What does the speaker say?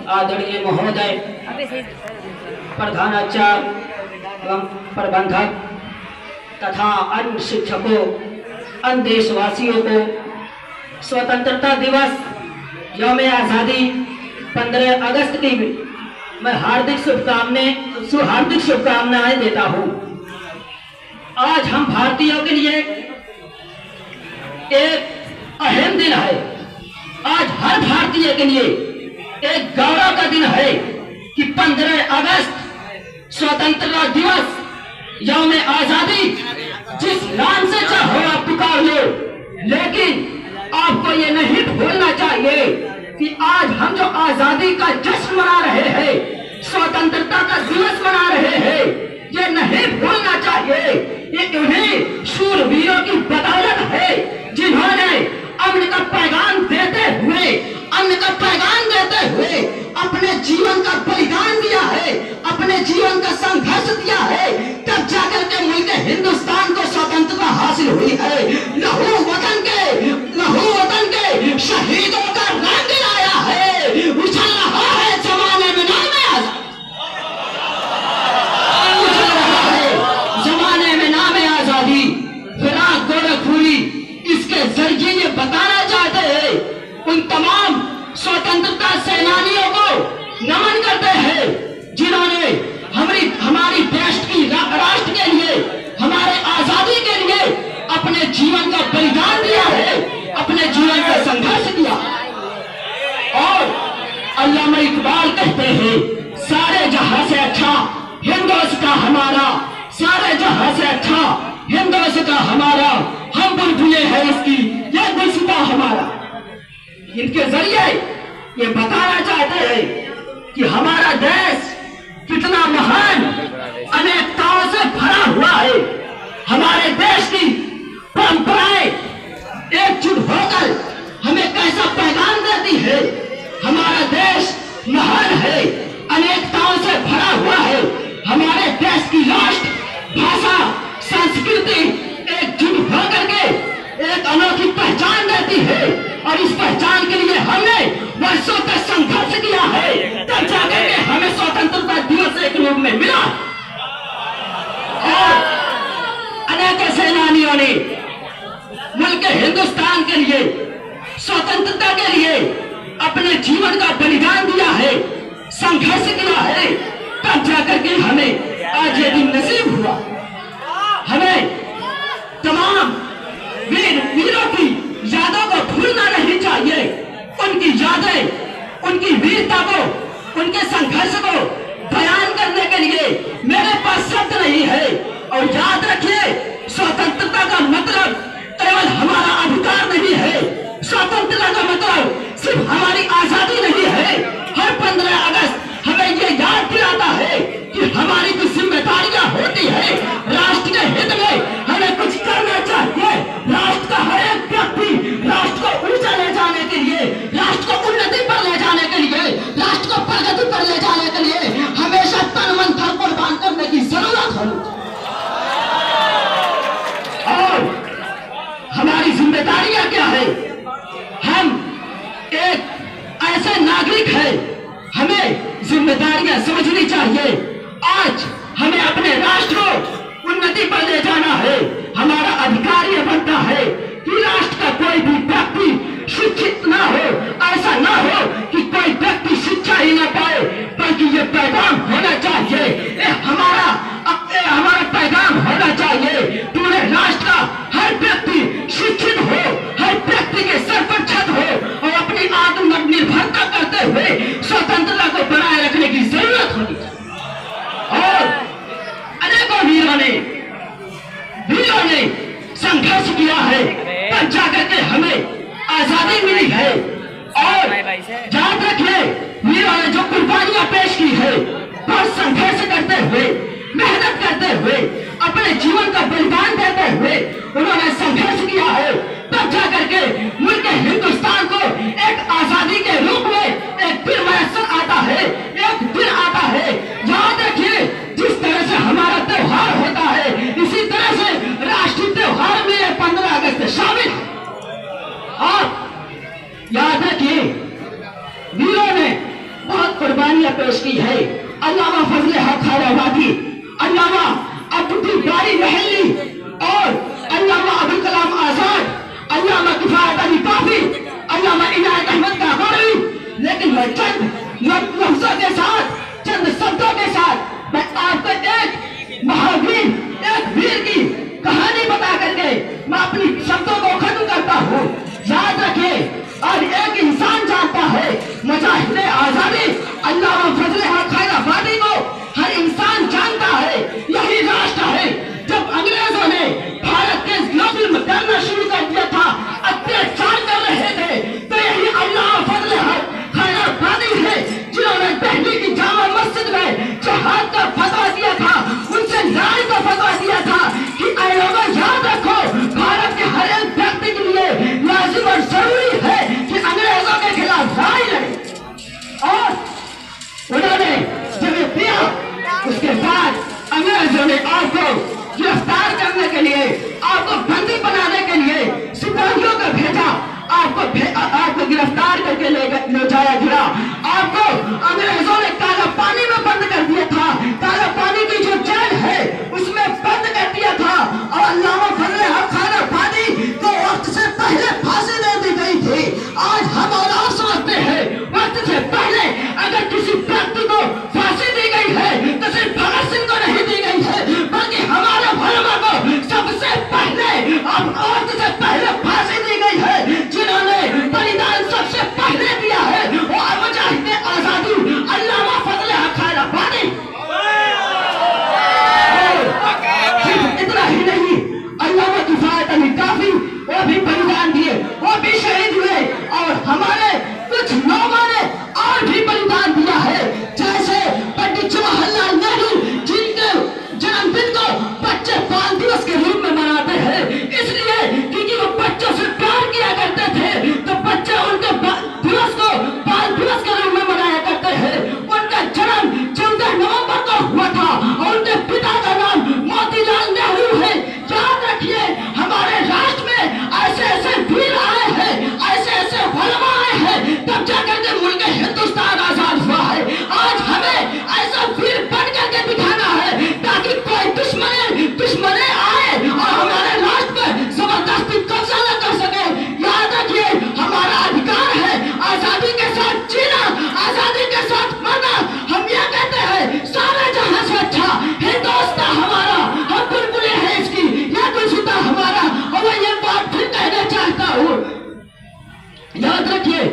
आदरणीय महोदय, प्रधानाचार्य एवं प्रबंधक तथा अन्य शिक्षकों, अन्य देशवासियों को स्वतंत्रता दिवस यौम आज़ादी 15 अगस्त की मैं हार्दिक शुभकामनाएं देता हूं। आज हम भारतीयों के लिए एक अहम दिन है। आज हर भारतीय के लिए एक गौरव का दिन है कि 15 अगस्त स्वतंत्रता दिवस यौम आजादी जिस नाम से चाहो आप पुकार लो, लेकिन आपको ये नहीं भूलना चाहिए कि आज हम जो आजादी का जश्न मना रहे हैं, स्वतंत्रता का दिवस मना रहे हैं, ये नहीं भूलना चाहिए। ये उन्हीं शूरवीरों की बदौलत है जिन्होंने अमन का पैगाम देते हुए अपने जीवन का बलिदान दिया है, अपने जीवन का संघर्ष दिया है, तब जाकर के मुल्क हिंदुस्तान को स्वतंत्रता हासिल हुई है। लहू वतन के शहीदों का रंग लाया है, उछल रहा है जमाने में नाम आजादी। फिराक गोरखपुरी इसके जरिए ये बताना चाहते हैं, उन तमाम स्वतंत्रता सेनानियों को नमन करते हैं जिन्होंने हमारी देश की राष्ट्र के लिए, हमारे आजादी के लिए अपने जीवन का बलिदान दिया है, अपने जीवन का संघर्ष किया। और अल्लामा इकबाल कहते हैं, सारे जहां से अच्छा हिंदुस्तान हमारा, सारे जहां से अच्छा हिंदुस्तान हमारा, हम बुलबुलें हैं इसकी, ये गुलसिता हमारा। इनके जरिए ये बताना चाहते हैं कि हमारा देश कितना महान अनेकताओं से भरा हुआ है। हमारे देश की परंपराएं एकजुट होकर हमें कैसा पैगाम देती है। हमारा देश महान है, अनेकताओं से भरा हुआ है। हमारे देश की राष्ट्र भाषा संस्कृति एकजुट होकर के एक अनोखी पहचान देती है, और इस पहचान के लिए हमने वर्षों तक संघर्ष किया है, तब जाकर के हमें स्वतंत्रता दिवस एक रूप में मिला। और अनेक सेनानियों ने मुल्क हिंदुस्तान के लिए, स्वतंत्रता के लिए अपने जीवन का बलिदान दिया है, संघर्ष किया है, तब जाकर के हमें आज ये दिन नसीब हुआ। हमें तमाम वीरों की यादों को भूलना नहीं चाहिए। उनकी यादें, उनकी वीरता को, उनके संघर्ष को बयान करने के लिए मेरे पास शब्द नहीं है। और याद रखिए, स्वतंत्रता का मतलब केवल हमारा अधिकार नहीं है, स्वतंत्रता का मतलब सिर्फ हमारी आजादी नहीं है। हर 15 अगस्त हमें ये याद दिलाता है कि हमारी कुछ जिम्मेदारियां होती है। राष्ट्र के हित में हमें कुछ करना चाहिए। राष्ट्र का हर एक व्यक्ति राष्ट्र को ऊंचा ले जाने के लिए, राष्ट्र को उन्नति पर ले जाने के लिए, राष्ट्र को प्रगति पर ले जाने के लिए हमेशा तन मन धन कुर्बान करने की जरूरत है। और हमारी जिम्मेदारियां क्या है? हम एक ऐसे नागरिक हैं, हमें जिम्मेदारियां समझनी चाहिए। आज हमें अपने राष्ट्र को उन्नति पर ले जाना है। हमारा अधिकार यह बनता है कि राष्ट्र का कोई भी व्यक्ति शिक्षित ना हो, ऐसा ना हो कि कोई व्यक्ति शिक्षा ही ना पाए, बल्कि ये पैगाम होना चाहिए, हमारा पैगाम होना चाहिए। पूरे राष्ट्र का हर व्यक्ति शिक्षित हो, हर व्यक्ति के सर पर छत हो, और अपनी आत्मनिर्भरता करते हुए स्वतंत्रता को बनाए रखने की जरूरत होती है। और अनेकों वीरों ने संघर्ष किया है, तब जाकर के हमें आजादी मिली है। और याद रखिए, वीरों ने जो कुर्बानियां पेश की है, बहुत संघर्ष करते हुए, मेहनत करते हुए, अपने जीवन का बलिदान देते हुए उन्होंने संघर्ष किया है, तब जाकर के मुल्क हिंदुस्तान को एक आजादी के रूप में एक दिन मैसर आता है, एक दिन आता है। याद रखिए, जिस तरह से हमारा त्योहार होता है, इसी तरह से राष्ट्रीय त्योहार में 15 अगस्त शामिल है। लफ्जों के साथ, चंद शब्दों के साथ मैं आपको एक महावीर, एक वीर की कहानी बता करके मैं अपनी शब्दों को खत्म करता हूँ। याद रखिए, और एक इंसान जानता है मुजाहिदे आजादी अल्लामा फजले हक खैराबादी को हर इंसान जानता है। यही राष्ट्र है जब अंग्रेजों ने भारत के जुल्म करना शुरू कर दिया था, अत्याचार कर रहे थे, तो यही अल्लामा फजले हक खैराबादी है जिन्होंने दिल्ली की जामा मस्जिद में जहाद का फतवा दिया था, उनसे लड़ाई का फतवा दिया था कि ऐ लोगों याद रखो, भारत के हर एक व्यक्ति के लिए लाजिम और जरूरी है कि अंग्रेजों के खिलाफ लड़ाई लड़े। और उन्होंने जब ये दिया, उसके बाद अंग्रेजों ने आपको गिरफ्तार करने के लिए, आपको बंदी बनाने के लिए सिपाहियों को भेजा, आपको गिरफ्तार करके ले जाया गया। आपको अंग्रेजों ने काला पानी में बंद कर दिया था, काला पानी की जो जेल है उसमें बंद कर दिया था। और अल्लामा फजले हक खैराबादी को वक्त से पहले फांसी दे दी गई थी। आज हम और आप समझते हैं वक्त से पहले अगर किसी व्यक्ति को फांसी दी गई है तो सिर्फ भगत सिंह को नहीं दी गई है, बल्कि हमारे उलमा को सबसे पहले, अब वक्त से पहले फांसी दी गई है। जिन्होंने बलिदान सबसे पहले दिया है वो मुजाहिदे आजादी अल्लामा फजले हक खैराबादी। इतना ही नहीं, अल्लामा किफायत अली काफी वो भी बलिदान दिए, वो भी शहीद हुए। और हमारे कुछ लोगों ने और भी बलिदान दिया है, जैसे पंडित जवाहरलाल नेहरू जिनके जन्मदिन को बच्चे बाल दिवस के रूप में मनाते हैं, इसलिए क्योंकि वो बच्चों से प्यार किया करते थे, तो बच्चे उनके दिवस को बाल दिवस के रूप में मनाया करते हैं। उनका जन्म 14 नवंबर को हुआ था और उनके पिता का नाम मोतीलाल नेहरू है। याद रखिए, हमारे राष्ट्र में ऐसे ऐसे वीर आए हैं, ऐसे ऐसे उलमा आए हैं, तब जाकर के मुल्क हिंदुस्तान आजाद हुआ है। आज हमें ऐसा वीर बन करके दिखाना है ताकि कोई दुश्मने आए और हमारे राष्ट्र पर जबरदस्ती कब्जा न कर सके। याद रखिए, हमारा अधिकार है आजादी के साथ जीना, आजादी के साथ मरना। हम ये कहते हैं सारे जहां से अच्छा हिंदुस्तान हमारा, हम बिल्कुल है इसकी, यह गुलसिता हमारा। और मैं ये बात फिर कहना चाहता हूँ, याद रखिए